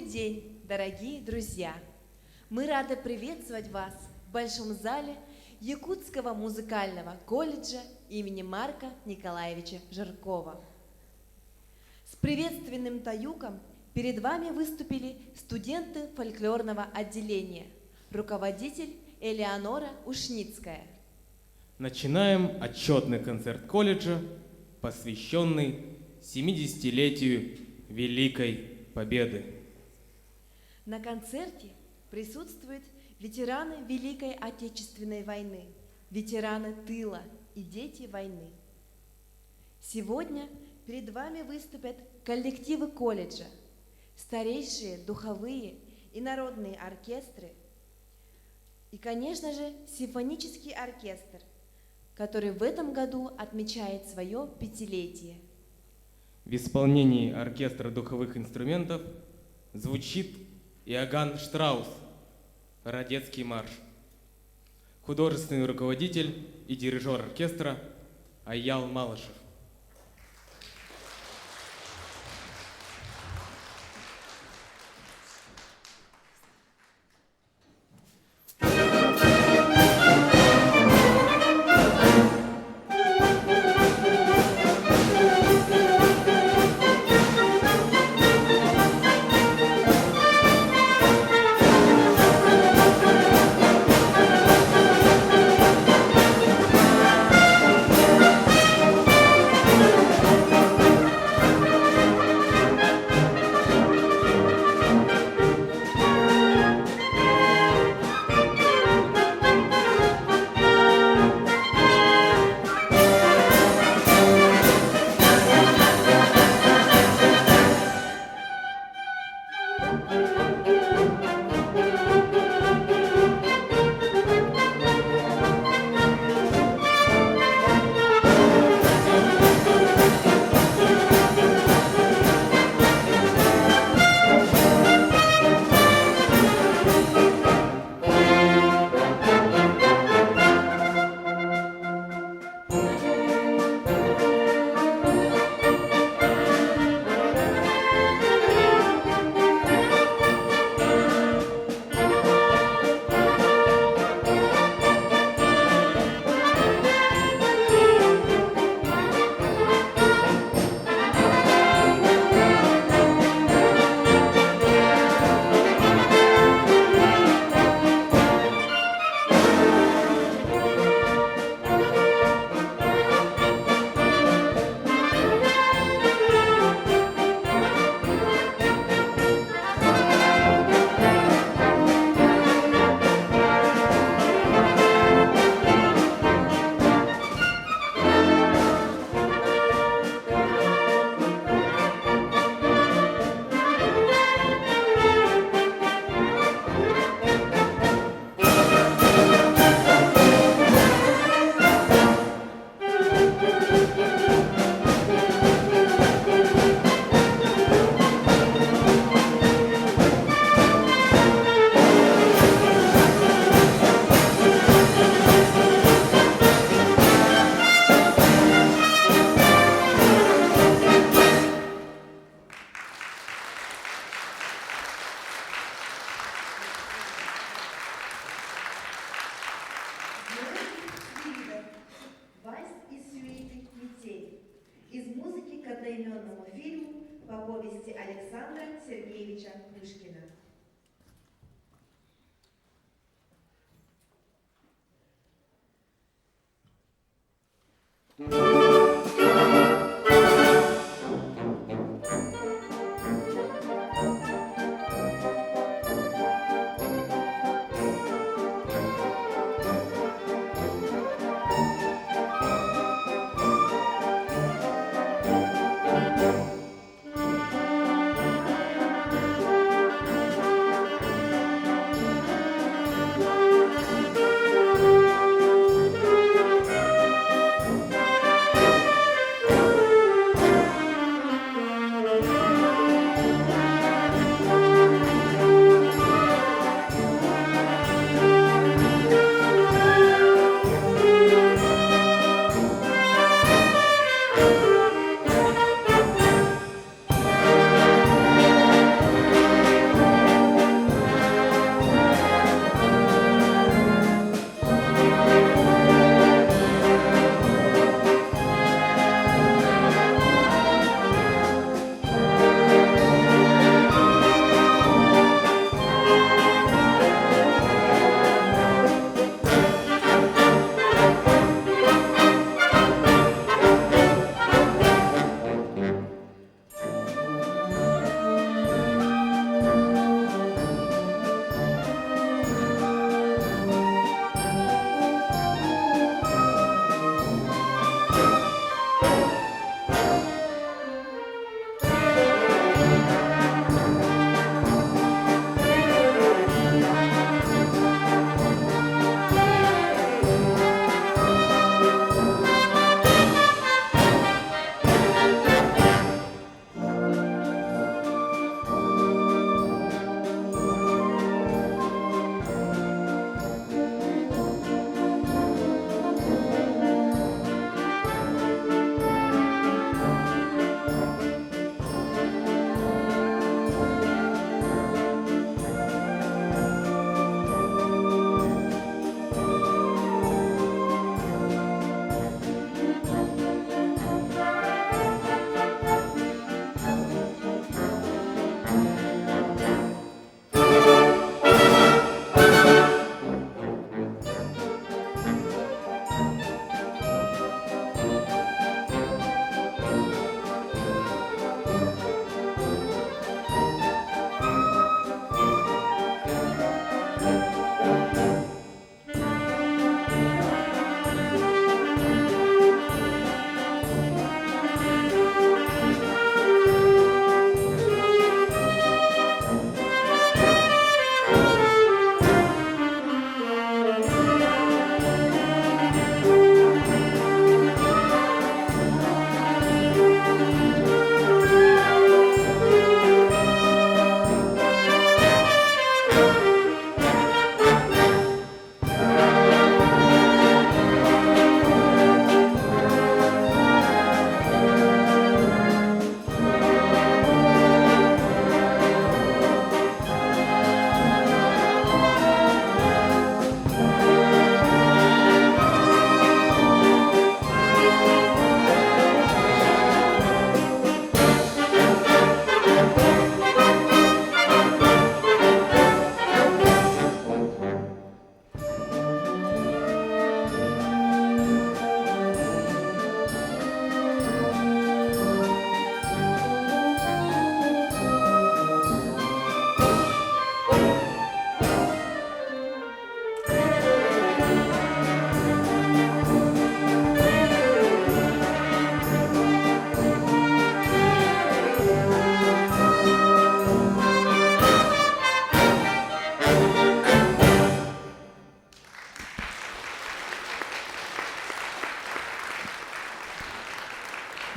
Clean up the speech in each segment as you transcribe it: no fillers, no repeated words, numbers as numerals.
день, дорогие друзья! Мы рады приветствовать вас в Большом зале Якутского музыкального колледжа имени Марка Николаевича Жиркова. С приветственным таюком перед вами выступили студенты фольклорного отделения, руководитель Элеонора Ушницкая. Начинаем отчетный концерт колледжа, посвященный 70-летию Великой Победы. На концерте присутствуют ветераны Великой Отечественной войны, ветераны тыла и дети войны. Сегодня перед вами выступят коллективы колледжа, старейшие духовые и народные оркестры и, конечно же, симфонический оркестр, который в этом году отмечает свое 5-летие. В исполнении оркестра духовых инструментов звучит Иоганн Штраус «Радецкий марш». Художественный руководитель и дирижер оркестра Аял Малышев. Из музыки к одноименному фильму по повести Александра Сергеевича Пушкина.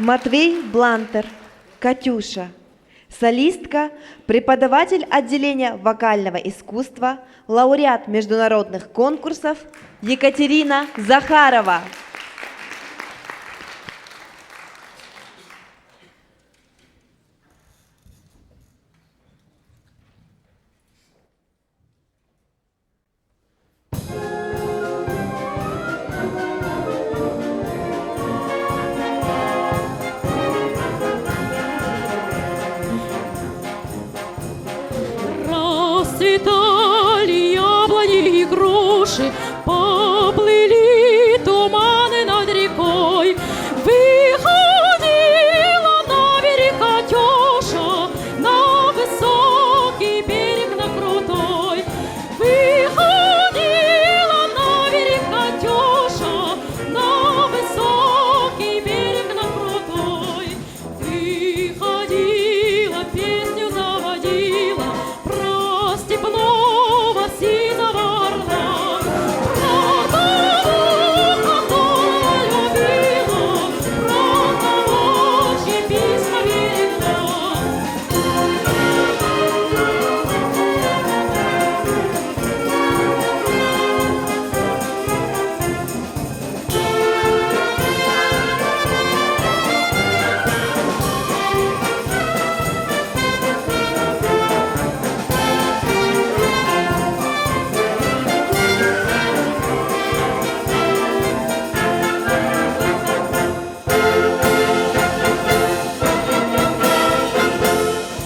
Матвей Блантер, Катюша. Солистка, преподаватель отделения вокального искусства, лауреат международных конкурсов Екатерина Захарова. Расцветали яблони и груши, поплыли туманы над рекой. Выходила на берег Катюша, на высокий берег, на крутой. Выходила на берег Катюша, на высокий берег, на крутой. Выходила, песню заводила про степного сизого орла, про того, которого любила, про того, чьи письма берегла.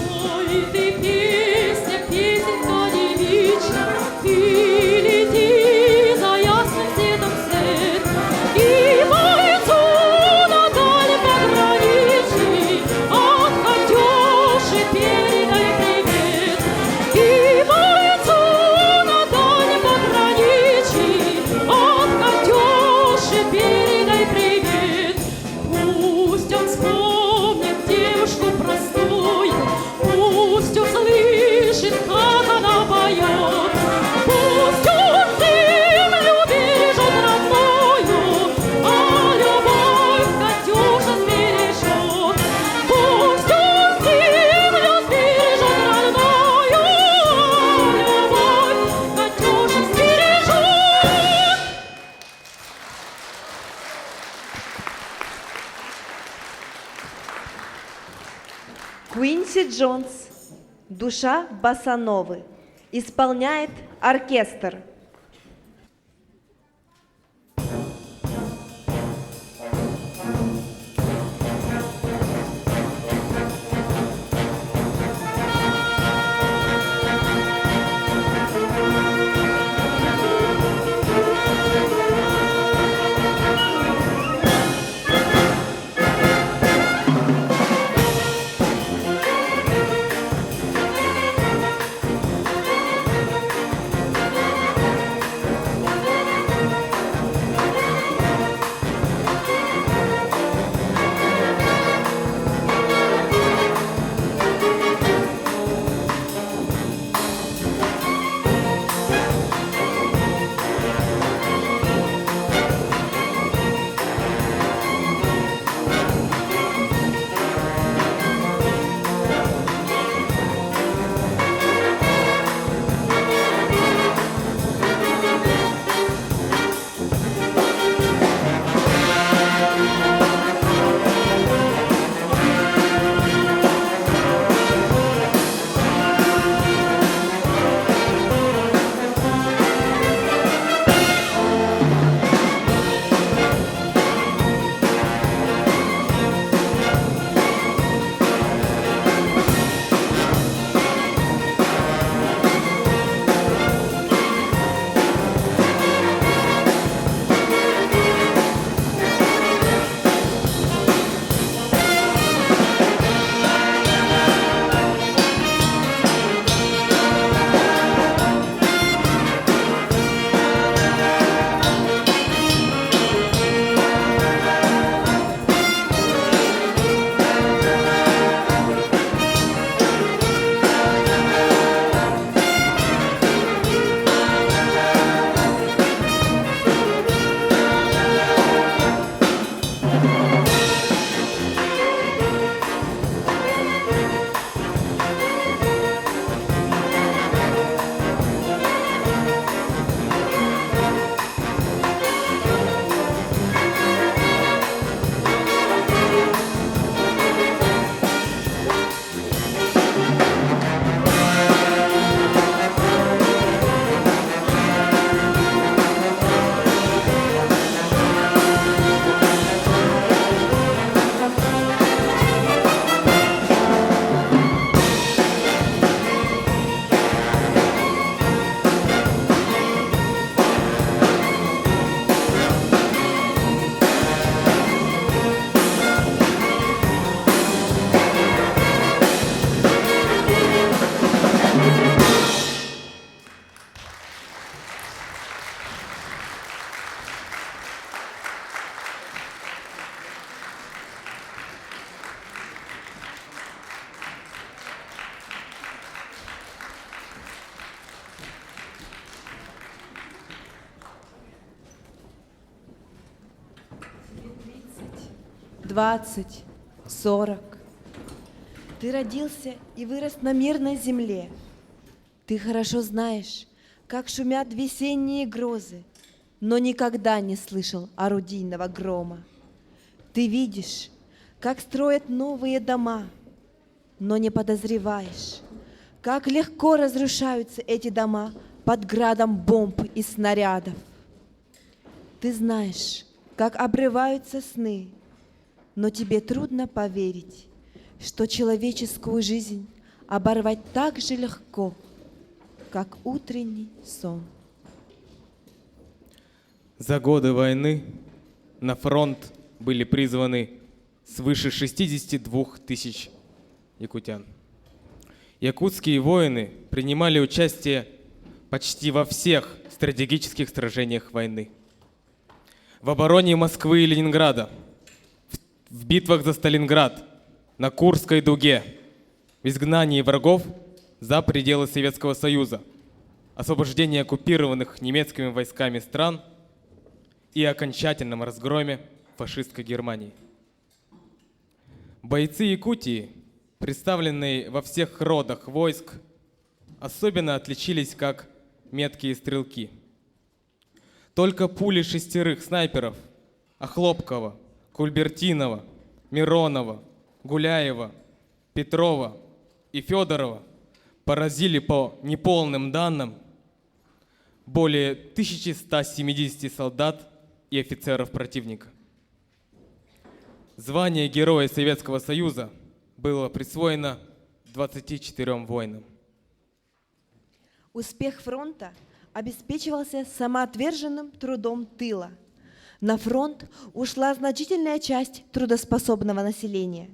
Ой, ты песня, песенка девичья, ты лети за ясным светом вслед, и бойцу на дальнем пограничье от Катюши передай привет. И бойцу на дальнем пограничье от Катюши передай привет. Пусть он вспомнит девушку простую, пусть услышит, как она поет, пусть он землю бережет родную, а любовь Катюша сбережет. Пусть он землю бережет родную, а любовь Катюша сбережет. Куинси Джонс, душа босановы, исполняет оркестр. Ой, 20, 40. Ты родился и вырос на мирной земле. Ты хорошо знаешь, как шумят весенние грозы, но никогда не слышал орудийного грома. Ты видишь, как строят новые дома, но не подозреваешь, как легко разрушаются эти дома под градом бомб и снарядов. Ты знаешь, как обрываются сны, но тебе трудно поверить, что человеческую жизнь оборвать так же легко, как утренний сон. За годы войны на фронт были призваны свыше 62 тысяч якутян. Якутские воины принимали участие почти во всех стратегических сражениях войны. В обороне Москвы и Ленинграда, в битвах за Сталинград, на Курской дуге, в изгнании врагов за пределы Советского Союза, освобождении оккупированных немецкими войсками стран и окончательном разгроме фашистской Германии. Бойцы Якутии, представленные во всех родах войск, особенно отличились как меткие стрелки. Только пули 6 снайперов Охлопкова, Кульбертинова, Миронова, Гуляева, Петрова и Федорова поразили по неполным данным более 1170 солдат и офицеров противника. Звание Героя Советского Союза было присвоено 24 воинам. Успех фронта обеспечивался самоотверженным трудом тыла. На фронт ушла значительная часть трудоспособного населения.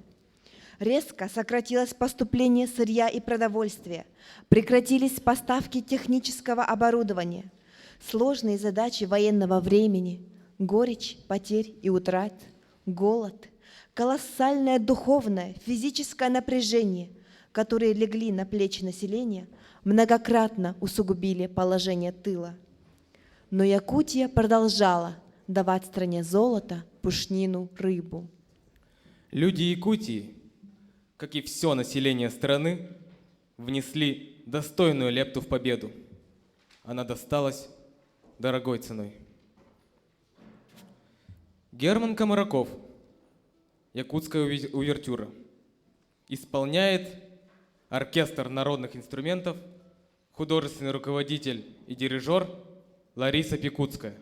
Резко сократилось поступление сырья и продовольствия, прекратились поставки технического оборудования, сложные задачи военного времени, горечь потерь и утрат, голод, колоссальное духовное, физическое напряжение, которые легли на плечи населения, многократно усугубили положение тыла. Но Якутия продолжала давать стране золото, пушнину, рыбу. Люди Якутии, как и все население страны, внесли достойную лепту в победу. Она досталась дорогой ценой. Герман Комараков, якутская увертюра, исполняет оркестр народных инструментов, художественный руководитель и дирижер Лариса Пикутская.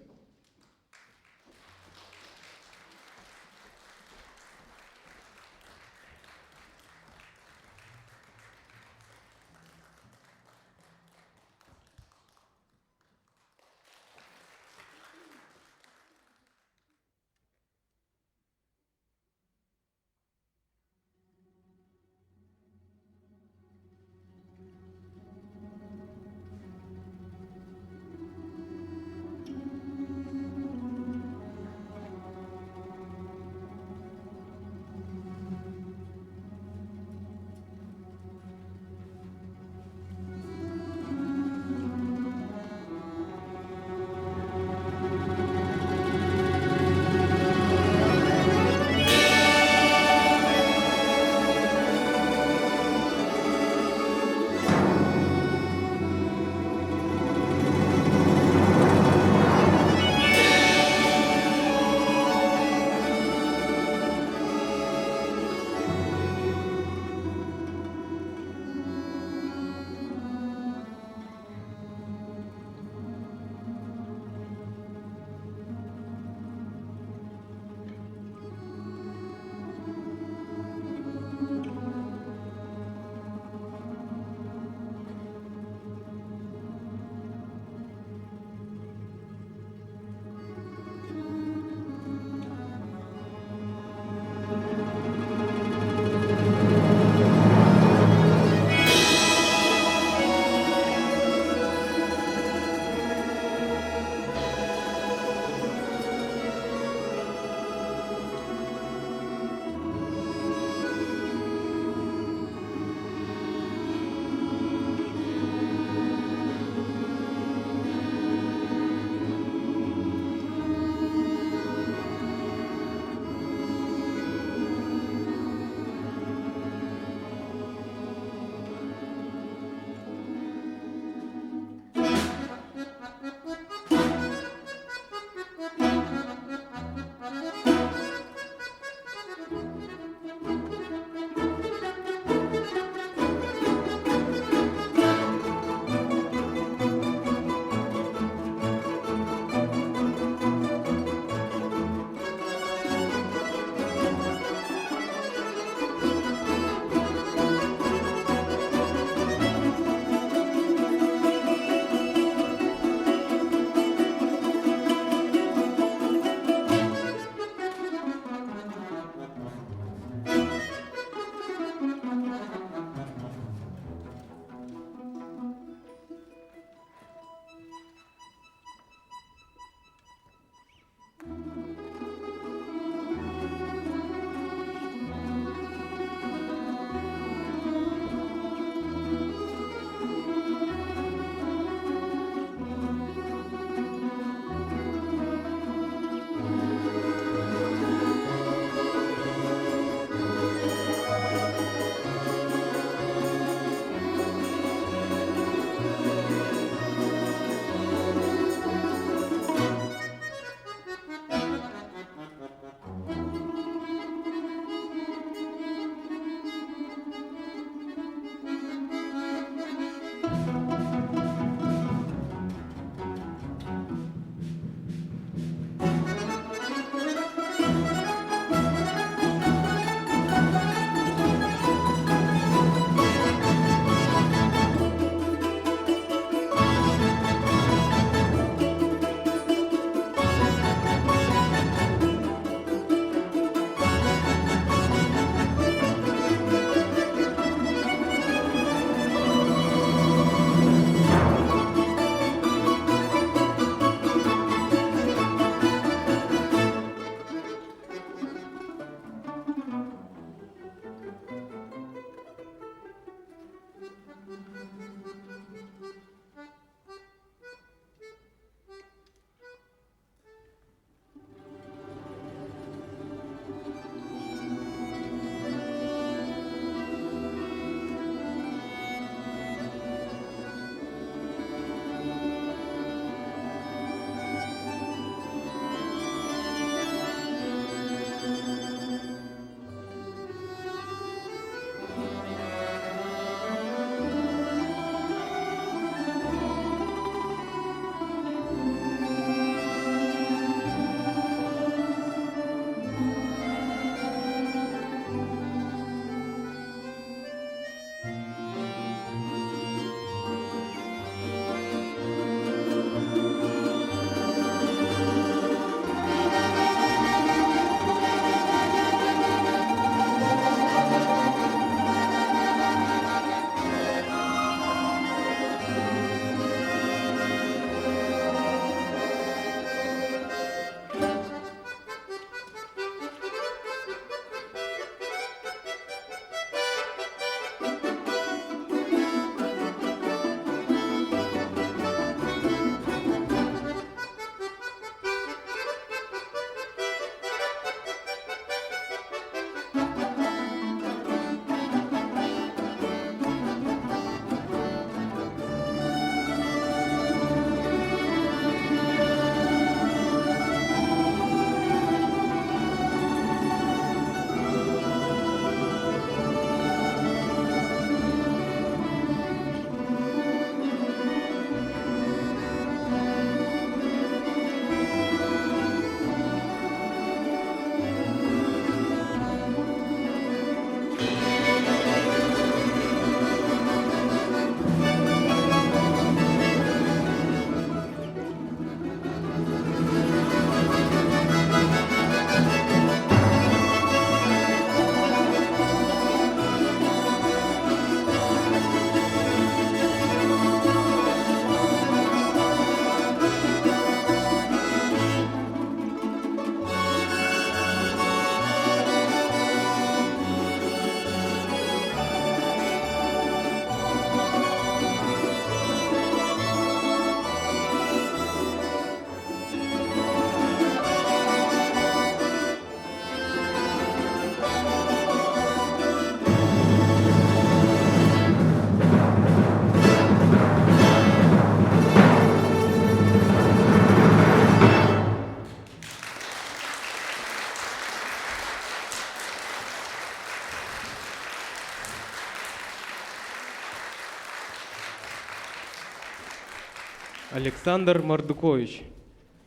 Александр Мордукович.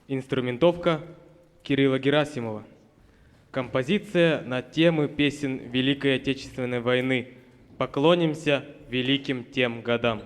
Инструментовка Кирилла Герасимова. Композиция на темы песен Великой Отечественной войны. Поклонимся великим тем годам.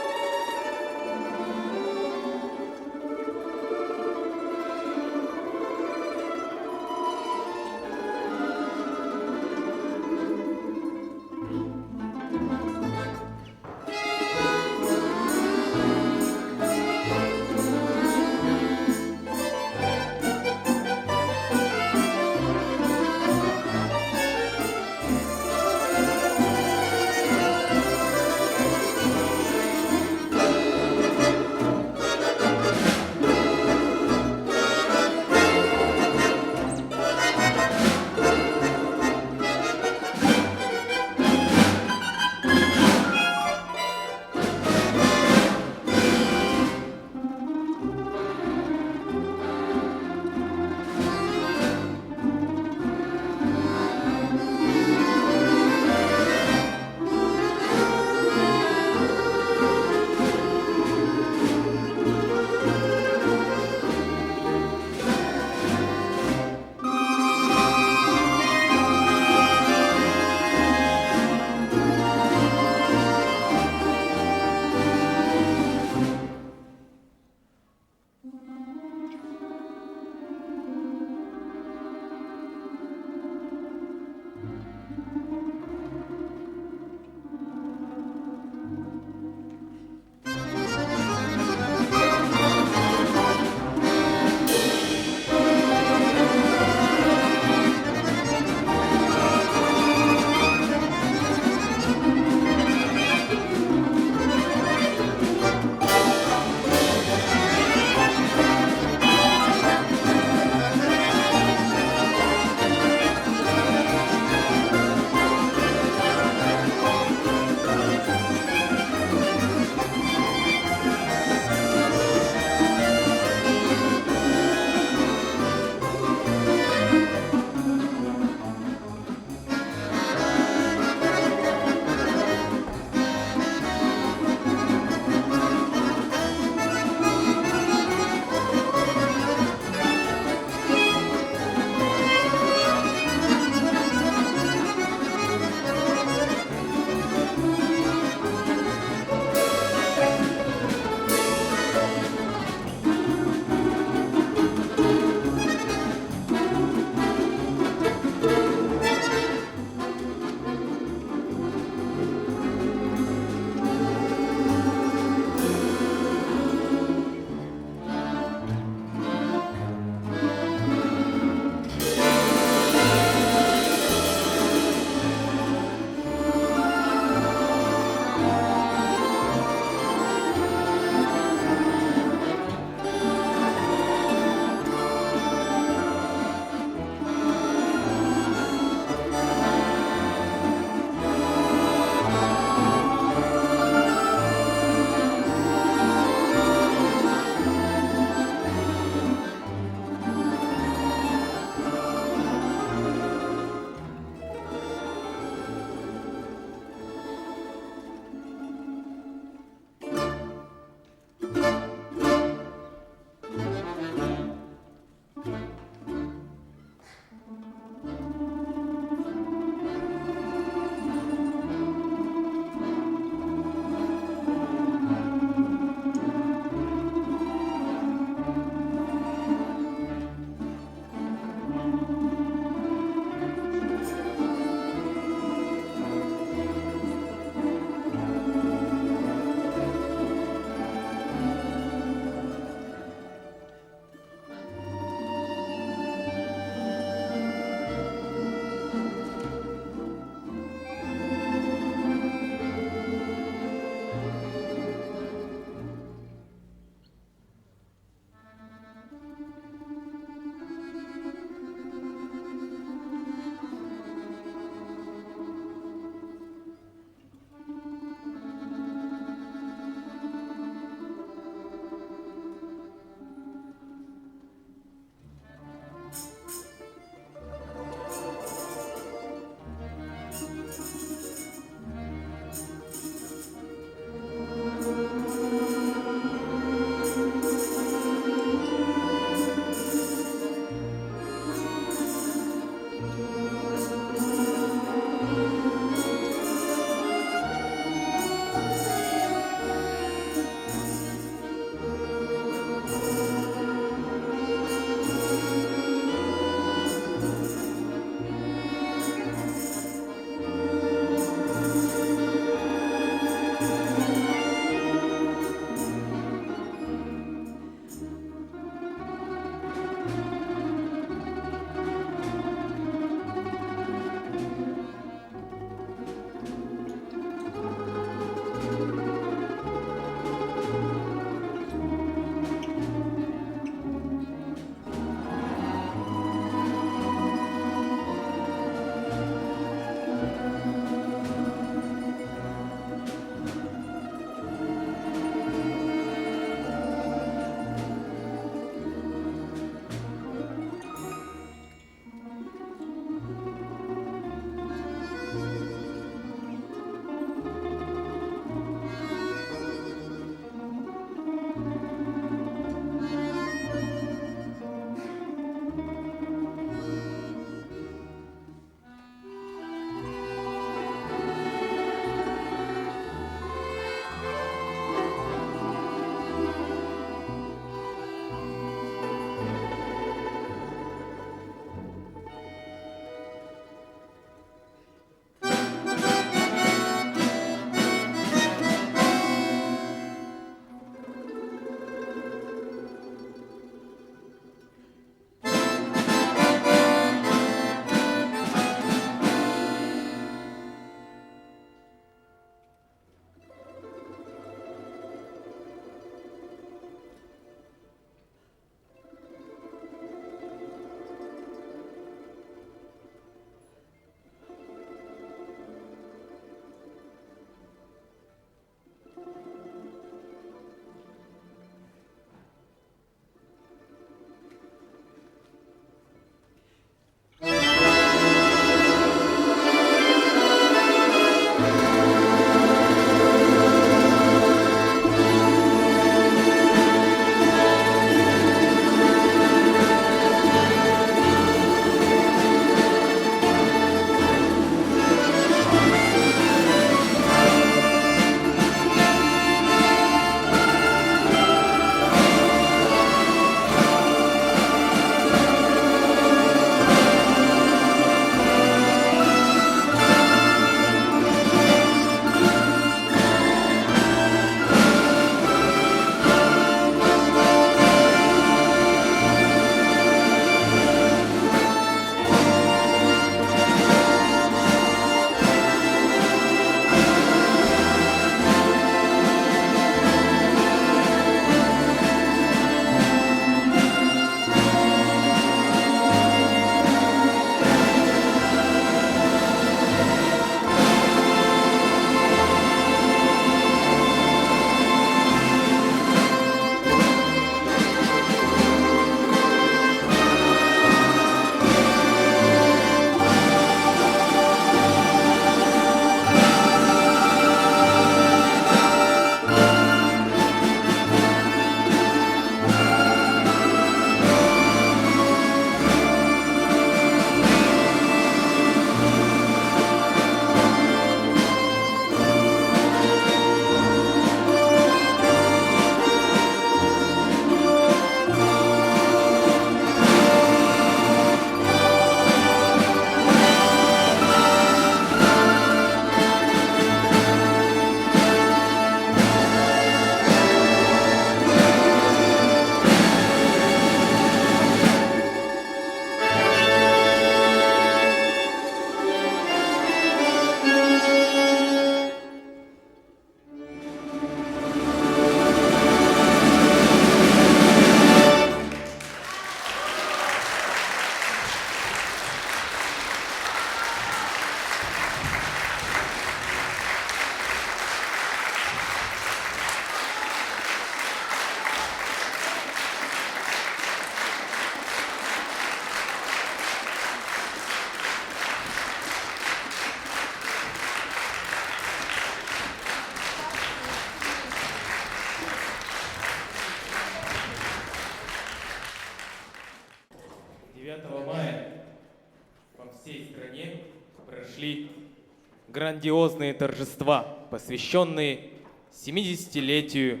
грандиозные торжества, посвященные 70-летию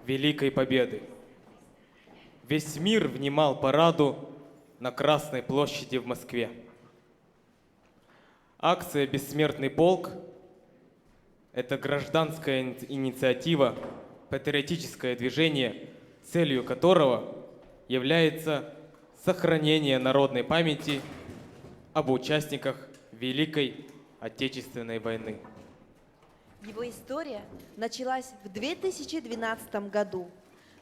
Великой Победы. Весь мир внимал параду на Красной площади в Москве. Акция «Бессмертный полк» — это гражданская инициатива, патриотическое движение, целью которого является сохранение народной памяти об участниках Великой Отечественной войны. Его история началась в 2012 году,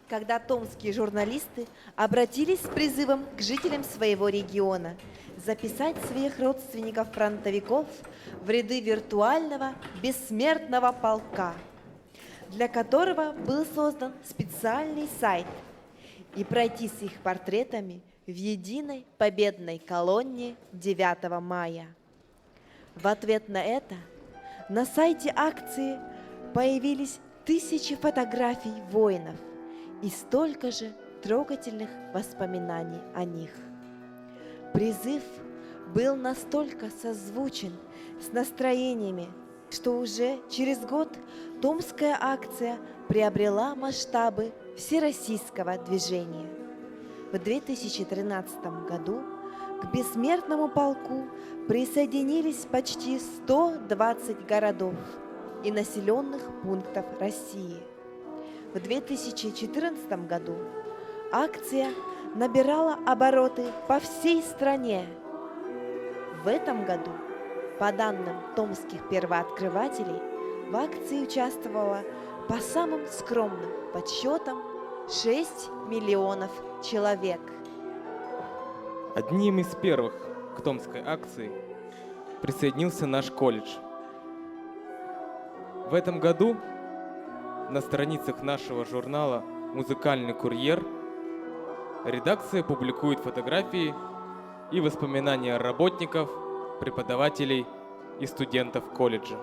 когда томские журналисты обратились с призывом к жителям своего региона записать своих родственников-фронтовиков в ряды виртуального бессмертного полка, для которого был создан специальный сайт, и пройти с их портретами в единой победной колонне 9 мая. В ответ на это на сайте акции появились тысячи фотографий воинов и столько же трогательных воспоминаний о них. Призыв был настолько созвучен с настроениями, что уже через год томская акция приобрела масштабы всероссийского движения. В 2013 году к бессмертному полку присоединились почти 120 городов и населенных пунктов России. В 2014 году акция набирала обороты по всей стране. В этом году, по данным томских первооткрывателей, в акции участвовало по самым скромным подсчетам 6 миллионов человек. Одним из первых к томской акции присоединился наш колледж. В этом году на страницах нашего журнала «Музыкальный курьер» редакция публикует фотографии и воспоминания работников, преподавателей и студентов колледжа.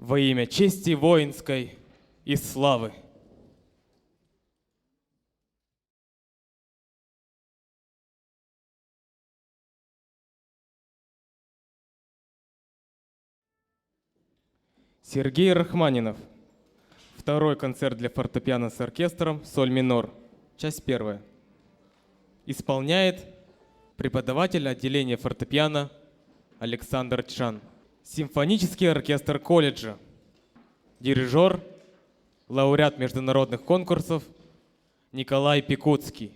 Во имя чести воинской и славы. Сергей Рахманинов. Второй концерт для фортепиано с оркестром «Соль минор». Часть первая. Исполняет преподаватель отделения фортепиано Александр Чжан. Симфонический оркестр колледжа. Дирижер, лауреат международных конкурсов Николай Пикутский.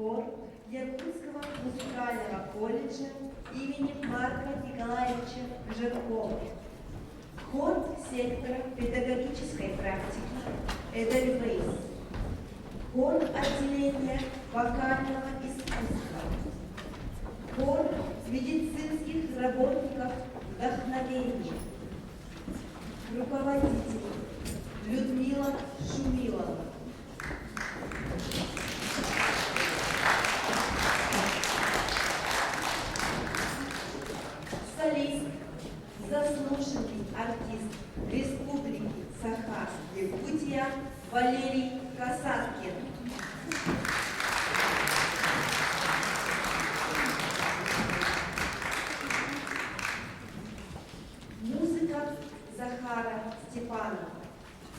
хор Якутского музыкального колледжа имени Марка Николаевича Жиркова, хор сектора педагогической практики Эдельвейс, хор отделения вокального искусства, хор медицинских работников вдохновения, руководитель Людмила Шумилова. Солист, заслуженный артист Республики Саха-Якутия Валерий Касаткин. Музыка Захара Степанова.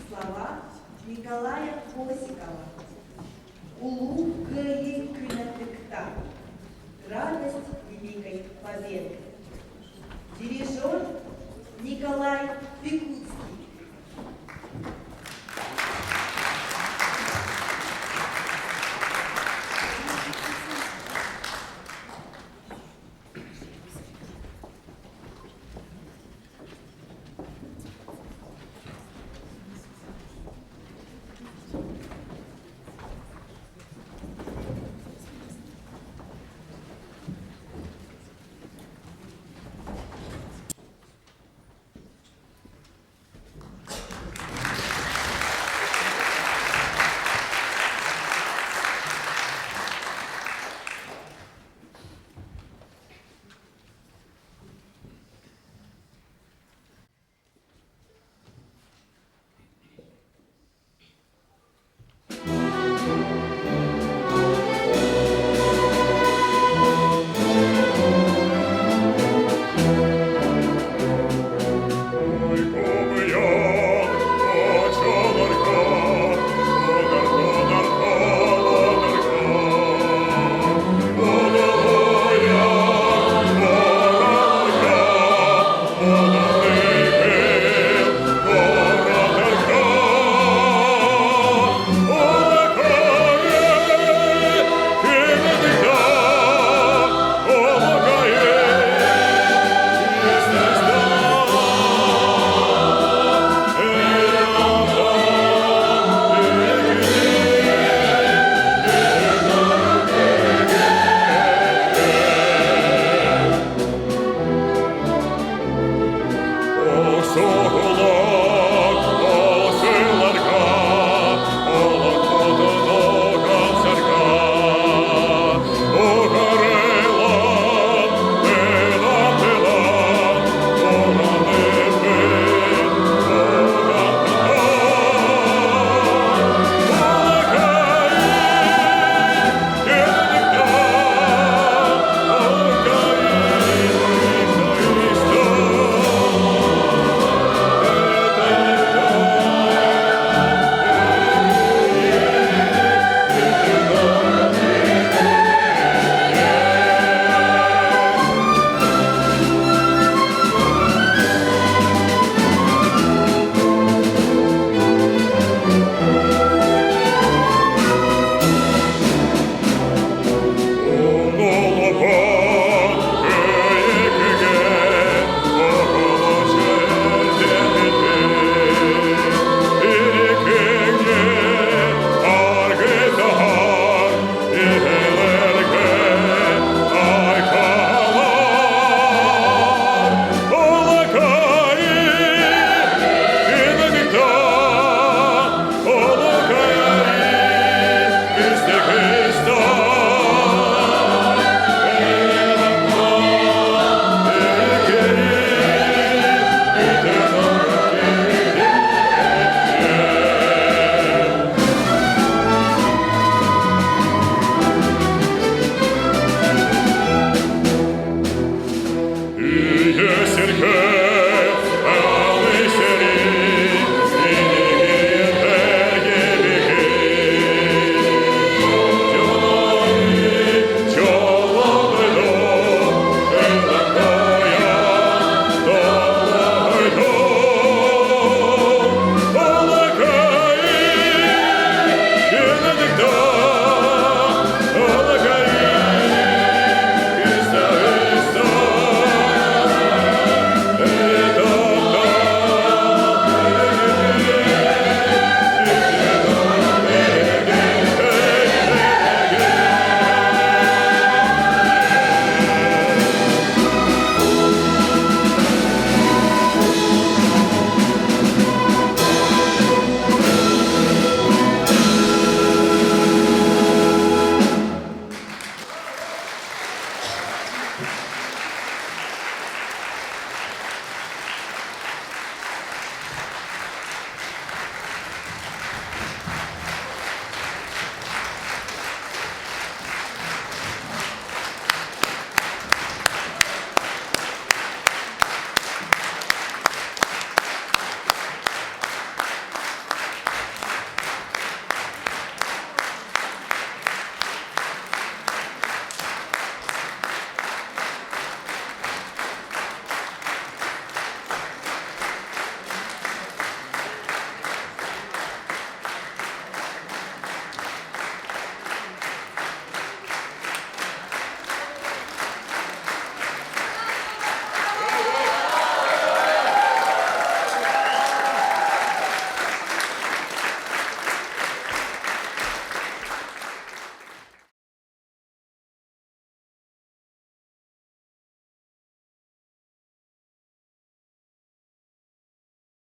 Слова Николая Косикова. Улук